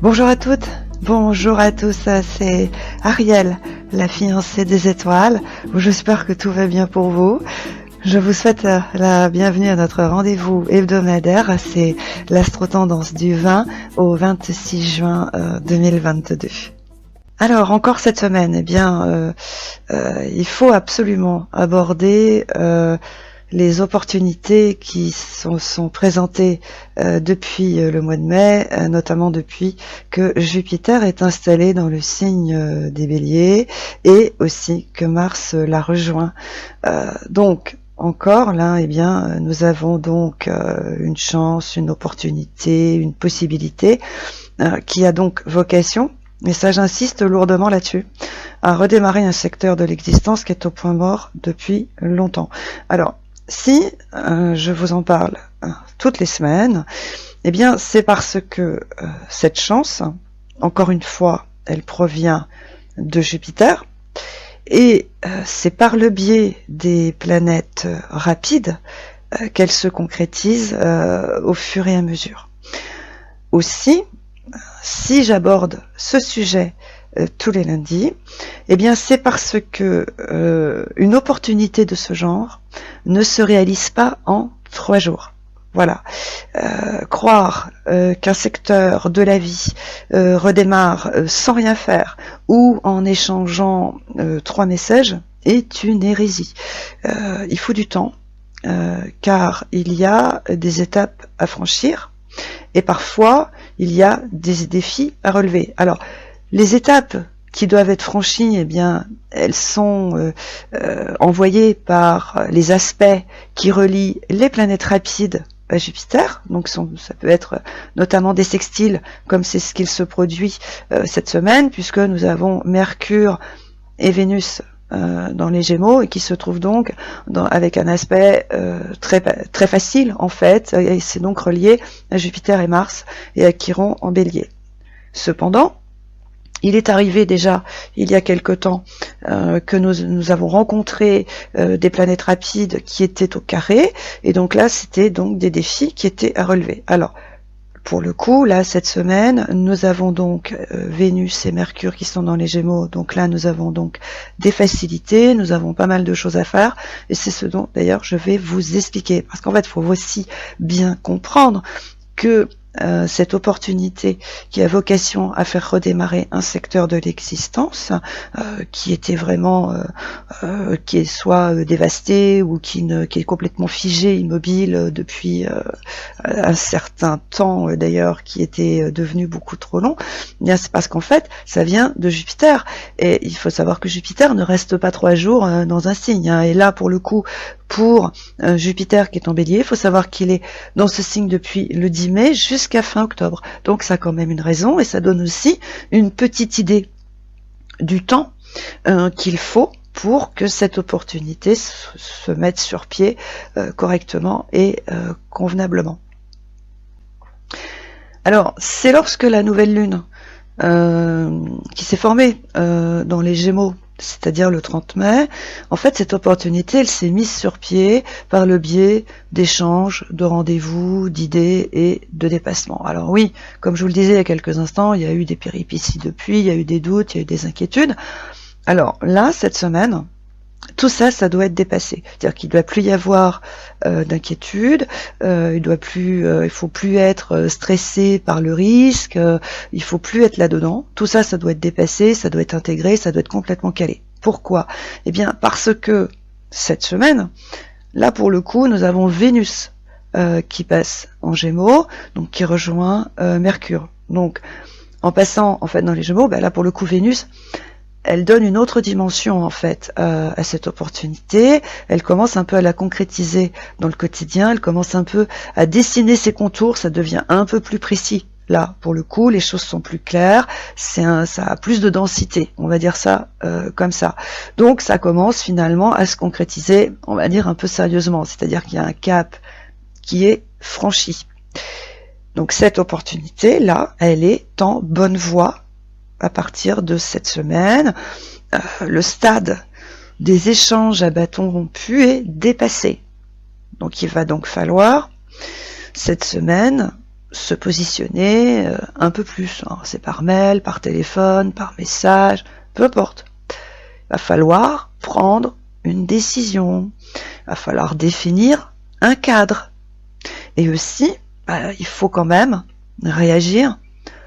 Bonjour à toutes, bonjour à tous, c'est Ariel, la fiancée des étoiles. J'espère que tout va bien pour vous. Je vous souhaite la bienvenue à notre rendez-vous hebdomadaire, c'est l'astro-tendance du 20 au 26 juin 2022. Alors encore cette semaine, il faut absolument aborder les opportunités qui sont présentées depuis le mois de mai, notamment depuis que Jupiter est installé dans le signe des Béliers et aussi que Mars l'a rejoint. Donc encore là, nous avons donc une chance, une opportunité, une possibilité qui a donc vocation, et ça j'insiste lourdement là-dessus, à redémarrer un secteur de l'existence qui est au point mort depuis longtemps. Alors, si je vous en parle toutes les semaines, c'est parce que cette chance, encore une fois, elle provient de Jupiter, et c'est par le biais des planètes rapides qu'elle se concrétise au fur et à mesure. Aussi, si j'aborde ce sujet tous les lundis, c'est parce que une opportunité de ce genre ne se réalise pas en 3 jours. Voilà. Croire qu'un secteur de la vie redémarre sans rien faire ou en échangeant 3 messages est une hérésie. Il faut du temps, car il y a des étapes à franchir et parfois il y a des défis à relever. Alors, les étapes qui doivent être franchies, elles sont envoyées par les aspects qui relient les planètes rapides à Jupiter. Donc ça peut être notamment des sextiles, comme c'est ce qu'il se produit cette semaine, puisque nous avons Mercure et Vénus dans les Gémeaux, et qui se trouve donc avec un aspect très facile en fait, et c'est donc relié à Jupiter et Mars et à Chiron en Bélier. Cependant, il est arrivé déjà, il y a quelque temps, que nous avons rencontré des planètes rapides qui étaient au carré, et donc là, c'était donc des défis qui étaient à relever. Alors, pour le coup, là, cette semaine, nous avons donc Vénus et Mercure qui sont dans les Gémeaux, donc là, nous avons donc des facilités, nous avons pas mal de choses à faire, et c'est ce dont, d'ailleurs, je vais vous expliquer, parce qu'en fait, il faut aussi bien comprendre que cette opportunité qui a vocation à faire redémarrer un secteur de l'existence qui était vraiment qui est soit dévasté ou qui est complètement figé, immobile depuis un certain temps d'ailleurs, qui était devenu beaucoup trop long, c'est parce qu'en fait ça vient de Jupiter, et il faut savoir que Jupiter ne reste pas 3 jours dans un signe, et là pour le coup, pour Jupiter qui est en Bélier, il faut savoir qu'il est dans ce signe depuis le 10 mai jusqu'à fin octobre. Donc ça a quand même une raison, et ça donne aussi une petite idée du temps qu'il faut pour que cette opportunité se mette sur pied correctement et convenablement. Alors, c'est lorsque la nouvelle lune qui s'est formée dans les Gémeaux, c'est-à-dire le 30 mai, en fait cette opportunité elle s'est mise sur pied par le biais d'échanges, de rendez-vous, d'idées et de dépassements. Alors oui, comme je vous le disais il y a quelques instants, il y a eu des péripéties depuis, il y a eu des doutes, il y a eu des inquiétudes. Alors là, cette semaine, tout ça, ça doit être dépassé. C'est-à-dire qu'il ne doit plus y avoir d'inquiétude, il faut plus être stressé par le risque, il faut plus être là-dedans. Tout ça, ça doit être dépassé, ça doit être intégré, ça doit être complètement calé. Pourquoi ? Parce que cette semaine, là pour le coup, nous avons Vénus qui passe en Gémeaux, donc qui rejoint Mercure. Donc, en passant en fait dans les Gémeaux, là pour le coup Vénus, elle donne une autre dimension en fait à cette opportunité. Elle commence un peu à la concrétiser dans le quotidien, elle commence un peu à dessiner ses contours, ça devient un peu plus précis. Là, pour le coup, les choses sont plus claires, ça a plus de densité, on va dire ça comme ça. Donc ça commence finalement à se concrétiser, on va dire un peu sérieusement, c'est-à-dire qu'il y a un cap qui est franchi. Donc cette opportunité-là, elle est en bonne voie à partir de cette semaine. Le stade des échanges à bâtons rompus est dépassé. Donc il va donc falloir cette semaine se positionner un peu plus. Alors, c'est par mail, par téléphone, par message, peu importe. Il va falloir prendre une décision. Il va falloir définir un cadre. Et aussi, il faut quand même réagir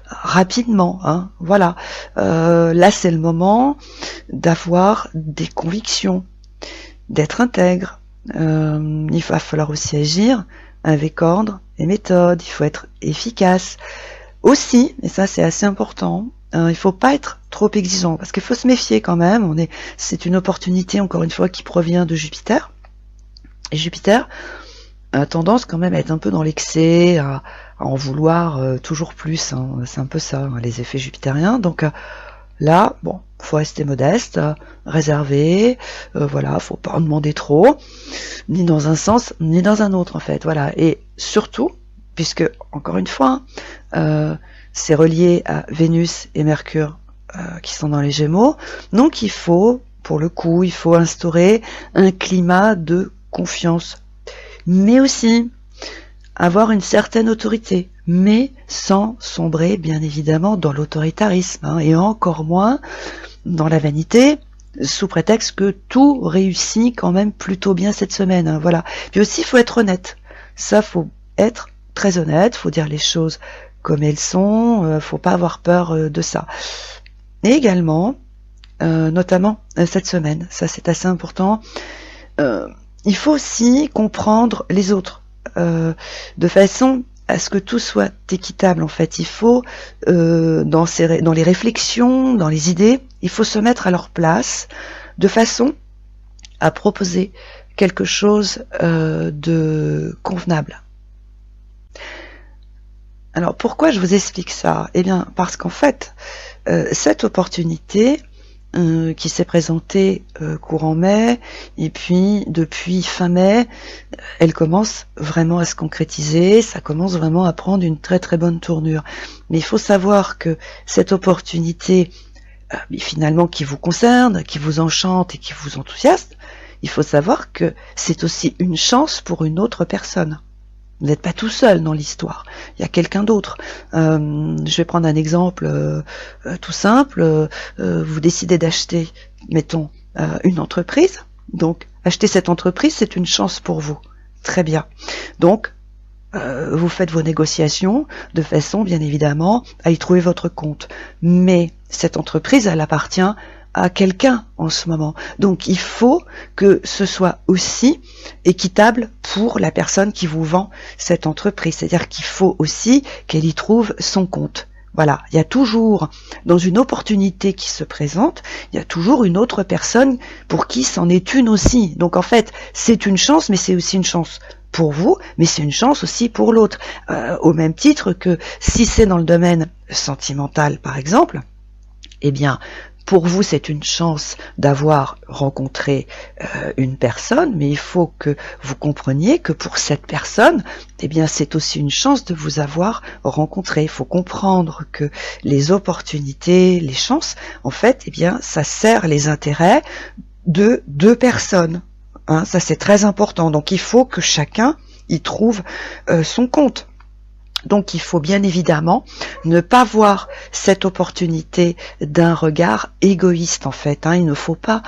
rapidement. Voilà. Là, c'est le moment d'avoir des convictions, d'être intègre. Il va falloir aussi agir avec ordre et méthode. Il faut être efficace. Aussi, et ça c'est assez important, il ne faut pas être trop exigeant, parce qu'il faut se méfier quand même. C'est une opportunité, encore une fois, qui provient de Jupiter. Et Jupiter a tendance quand même à être un peu dans l'excès, à en vouloir toujours plus. C'est un peu ça, les effets jupitériens. Donc là, faut rester modeste, réservé, voilà, faut pas en demander trop, ni dans un sens, ni dans un autre, en fait. Voilà. Et surtout, puisque, encore une fois, c'est relié à Vénus et Mercure qui sont dans les Gémeaux, donc il faut instaurer un climat de confiance, mais aussi avoir une certaine autorité, mais sans sombrer, bien évidemment, dans l'autoritarisme, et encore moins dans la vanité, sous prétexte que tout réussit quand même plutôt bien cette semaine. Voilà. Puis aussi, il faut être honnête. Ça, faut être très honnête, faut dire les choses comme elles sont, faut pas avoir peur de ça. Et également, notamment cette semaine, ça c'est assez important, il faut aussi comprendre les autres, de façon à ce que tout soit équitable. En fait, il faut, dans les réflexions, dans les idées, il faut se mettre à leur place, de façon à proposer quelque chose de convenable. Alors pourquoi je vous explique ça? Eh bien parce qu'en fait, cette opportunité qui s'est présentée courant mai, et puis depuis fin mai, elle commence vraiment à se concrétiser, ça commence vraiment à prendre une très très bonne tournure. Mais il faut savoir que cette opportunité, finalement qui vous concerne, qui vous enchante et qui vous enthousiasme, il faut savoir que c'est aussi une chance pour une autre personne. Vous n'êtes pas tout seul dans l'histoire, il y a quelqu'un d'autre. Je vais prendre un exemple tout simple. Vous décidez d'acheter, mettons, une entreprise. Donc, acheter cette entreprise, c'est une chance pour vous. Très bien. Donc, vous faites vos négociations de façon, bien évidemment, à y trouver votre compte. Mais cette entreprise, elle appartient à quelqu'un en ce moment. Donc il faut que ce soit aussi équitable pour la personne qui vous vend cette entreprise. C'est-à-dire qu'il faut aussi qu'elle y trouve son compte. Voilà, il y a toujours, dans une opportunité qui se présente, il y a toujours une autre personne pour qui c'en est une aussi. Donc en fait, c'est une chance, mais c'est aussi une chance pour vous, mais c'est une chance aussi pour l'autre. Au même titre que si c'est dans le domaine sentimental, par exemple, eh bien, pour vous, c'est une chance d'avoir rencontré une personne, mais il faut que vous compreniez que pour cette personne, eh bien, c'est aussi une chance de vous avoir rencontré. Il faut comprendre que les opportunités, les chances, en fait, eh bien, ça sert les intérêts de deux personnes. Ça, c'est très important. Donc, il faut que chacun y trouve son compte. Donc il faut bien évidemment ne pas voir cette opportunité d'un regard égoïste en fait. Il ne faut pas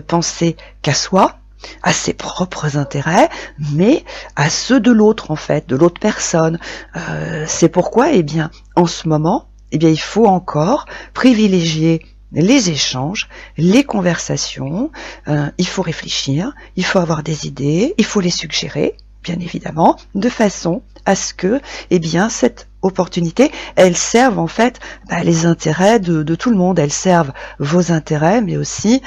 penser qu'à soi, à ses propres intérêts, mais à ceux de l'autre en fait, de l'autre personne. C'est pourquoi, eh bien, en ce moment, eh bien, il faut encore privilégier les échanges, les conversations. Il faut réfléchir, il faut avoir des idées, il faut les suggérer, bien évidemment, de façon à ce que, eh bien, cette opportunité, elle serve en fait les intérêts de tout le monde. Elle serve vos intérêts, mais aussi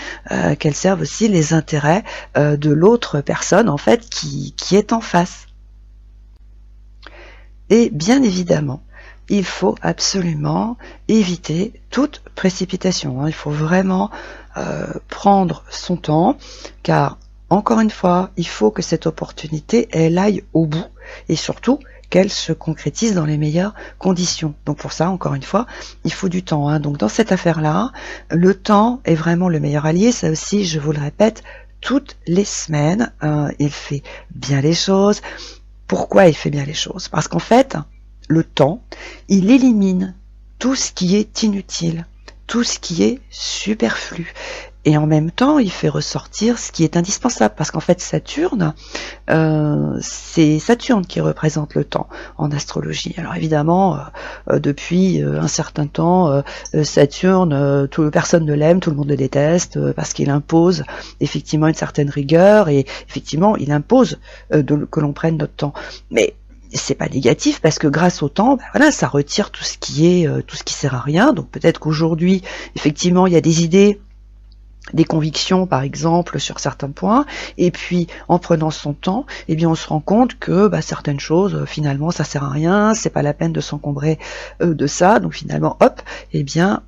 qu'elle serve aussi les intérêts de l'autre personne en fait qui est en face. Et bien évidemment, il faut absolument éviter toute précipitation. Il faut vraiment prendre son temps, car encore une fois, il faut que cette opportunité, elle aille au bout, et surtout qu'elle se concrétise dans les meilleures conditions. Donc pour ça, encore une fois, il faut du temps. Donc dans cette affaire-là, le temps est vraiment le meilleur allié. Ça aussi, je vous le répète, toutes les semaines, il fait bien les choses. Pourquoi il fait bien les choses? Parce qu'en fait, le temps, il élimine tout ce qui est inutile, tout ce qui est superflu. Et en même temps, il fait ressortir ce qui est indispensable, parce qu'en fait, Saturne, c'est Saturne qui représente le temps en astrologie. Alors évidemment, depuis un certain temps, Saturne, personne ne l'aime, tout le monde le déteste, parce qu'il impose effectivement une certaine rigueur, et effectivement, il impose que l'on prenne notre temps. Mais c'est pas négatif, parce que grâce au temps, voilà, ça retire tout ce qui sert à rien. Donc peut-être qu'aujourd'hui, effectivement, il y a des idées, des convictions par exemple sur certains points, et puis en prenant son temps, eh bien on se rend compte que certaines choses finalement ça sert à rien, c'est pas la peine de s'encombrer de ça, donc finalement hop, eh bien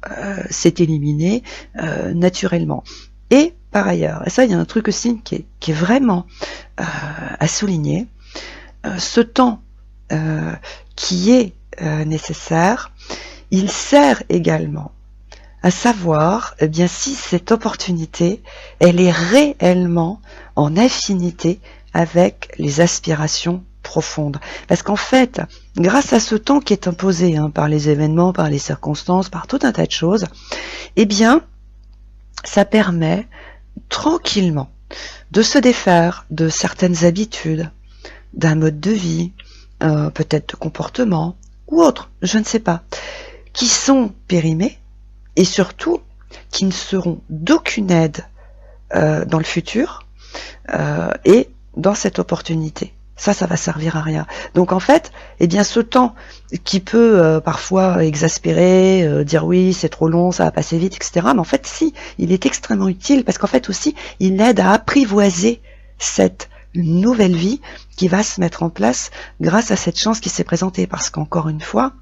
c'est éliminé naturellement. Et par ailleurs, et ça il y a un truc aussi qui est vraiment à souligner, ce temps qui est nécessaire, il sert également à savoir eh bien si cette opportunité elle est réellement en affinité avec les aspirations profondes. Parce qu'en fait, grâce à ce temps qui est imposé par les événements, par les circonstances, par tout un tas de choses, eh bien, ça permet tranquillement de se défaire de certaines habitudes, d'un mode de vie, peut-être de comportement, ou autre, je ne sais pas, qui sont périmés, et surtout qui ne seront d'aucune aide dans le futur et dans cette opportunité. Ça va servir à rien. Donc en fait, eh bien ce temps qui peut parfois exaspérer, dire oui c'est trop long, ça va passer vite, etc. Mais en fait si, il est extrêmement utile, parce qu'en fait aussi il aide à apprivoiser cette nouvelle vie qui va se mettre en place grâce à cette chance qui s'est présentée. Parce qu'encore une fois,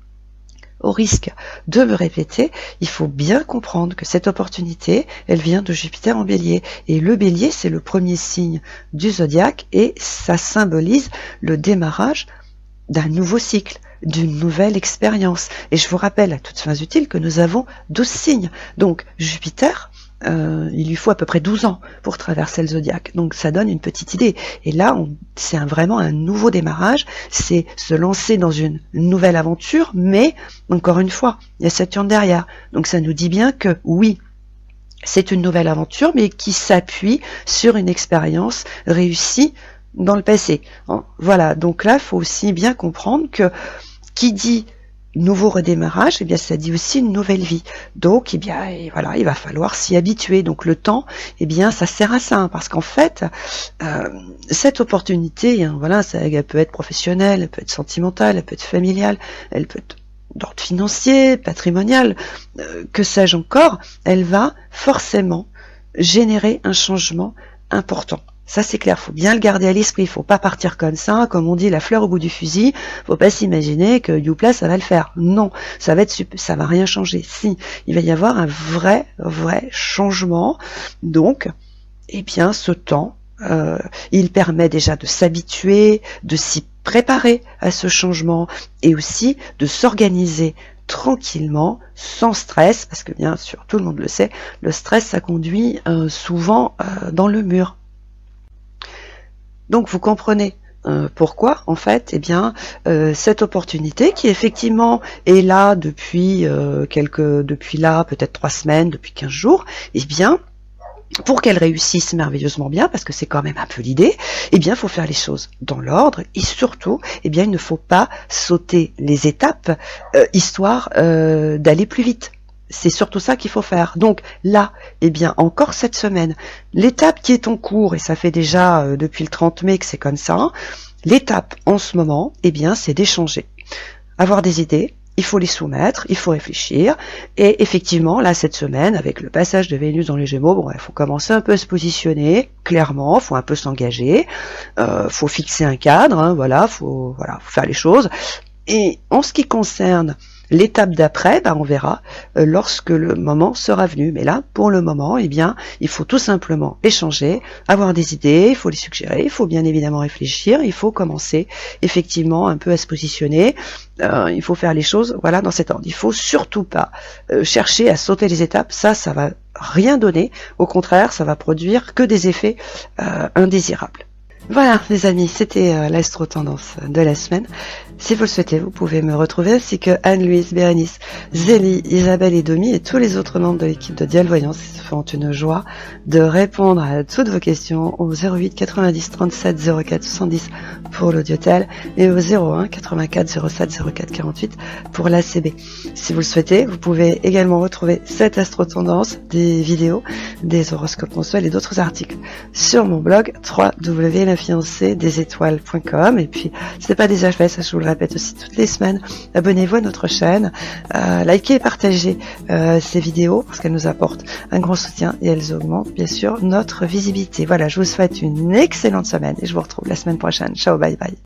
au risque de me répéter, il faut bien comprendre que cette opportunité, elle vient de Jupiter en Bélier. Et le Bélier, c'est le premier signe du zodiaque, et ça symbolise le démarrage d'un nouveau cycle, d'une nouvelle expérience. Et je vous rappelle à toutes fins utiles que nous avons 12 signes. Donc Jupiter, il lui faut à peu près 12 ans pour traverser le zodiaque. Donc ça donne une petite idée. Et là, c'est vraiment un nouveau démarrage, c'est se lancer dans une nouvelle aventure, mais encore une fois, il y a Saturne derrière. Donc ça nous dit bien que oui, c'est une nouvelle aventure, mais qui s'appuie sur une expérience réussie dans le passé. Voilà, donc là, il faut aussi bien comprendre que qui dit nouveau redémarrage, eh bien ça dit aussi une nouvelle vie. Donc, eh bien, et voilà, il va falloir s'y habituer. Donc le temps, eh bien, ça sert à ça, parce qu'en fait, cette opportunité, voilà, elle peut être professionnelle, elle peut être sentimentale, elle peut être familiale, elle peut être d'ordre financier, patrimonial, que sais-je encore, elle va forcément générer un changement important. Ça c'est clair, faut bien le garder à l'esprit, faut pas partir comme ça, comme on dit, la fleur au bout du fusil, faut pas s'imaginer que Youpla ça va le faire. Non, ça va rien changer. Si, il va y avoir un vrai changement. Donc, eh bien ce temps, il permet déjà de s'habituer, de s'y préparer à ce changement, et aussi de s'organiser tranquillement, sans stress, parce que bien sûr, tout le monde le sait, le stress ça conduit souvent dans le mur. Donc vous comprenez pourquoi en fait, eh bien, cette opportunité qui effectivement est là depuis là peut-être 3 semaines, depuis 15 jours, eh bien, pour qu'elle réussisse merveilleusement bien, parce que c'est quand même un peu l'idée, eh bien, il faut faire les choses dans l'ordre, et surtout, eh bien, il ne faut pas sauter les étapes, histoire d'aller plus vite. C'est surtout ça qu'il faut faire. Donc là, eh bien, encore cette semaine, l'étape qui est en cours, et ça fait déjà depuis le 30 mai que c'est comme ça, l'étape en ce moment, eh bien, c'est d'échanger. Avoir des idées, il faut les soumettre, il faut réfléchir, et effectivement, là, cette semaine, avec le passage de Vénus dans les Gémeaux, bon, il faut commencer un peu à se positionner, clairement, il faut un peu s'engager, faut fixer un cadre, voilà, faut faire les choses. Et en ce qui concerne l'étape d'après, on verra lorsque le moment sera venu. Mais là, pour le moment, eh bien, il faut tout simplement échanger, avoir des idées, il faut les suggérer, il faut bien évidemment réfléchir, il faut commencer effectivement un peu à se positionner, il faut faire les choses, voilà, dans cet ordre. Il faut surtout pas chercher à sauter les étapes, ça va rien donner, au contraire, ça va produire que des effets indésirables. Voilà les amis, c'était l'astro-tendance de la semaine. Si vous le souhaitez, vous pouvez me retrouver ainsi que Anne-Louise, Bérénice, Zélie, Isabelle et Domi et tous les autres membres de l'équipe de Dial Voyance. Ils se font une joie de répondre à toutes vos questions au 08 90 37 04 70 pour l'audiotel et au 01 84 07 04 48 pour l'ACB. Si vous le souhaitez, vous pouvez également retrouver cette astro-tendance, des vidéos, des horoscopes mensuels et d'autres articles sur mon blog www.lafiancéedesétoiles.com. Et puis, si ce n'est pas déjà fait, ça je vous le répète aussi toutes les semaines, abonnez-vous à notre chaîne, likez et partagez ces vidéos parce qu'elles nous apportent un grand soutien et elles augmentent bien sûr notre visibilité. Voilà, je vous souhaite une excellente semaine et je vous retrouve la semaine prochaine. Ciao, bye bye.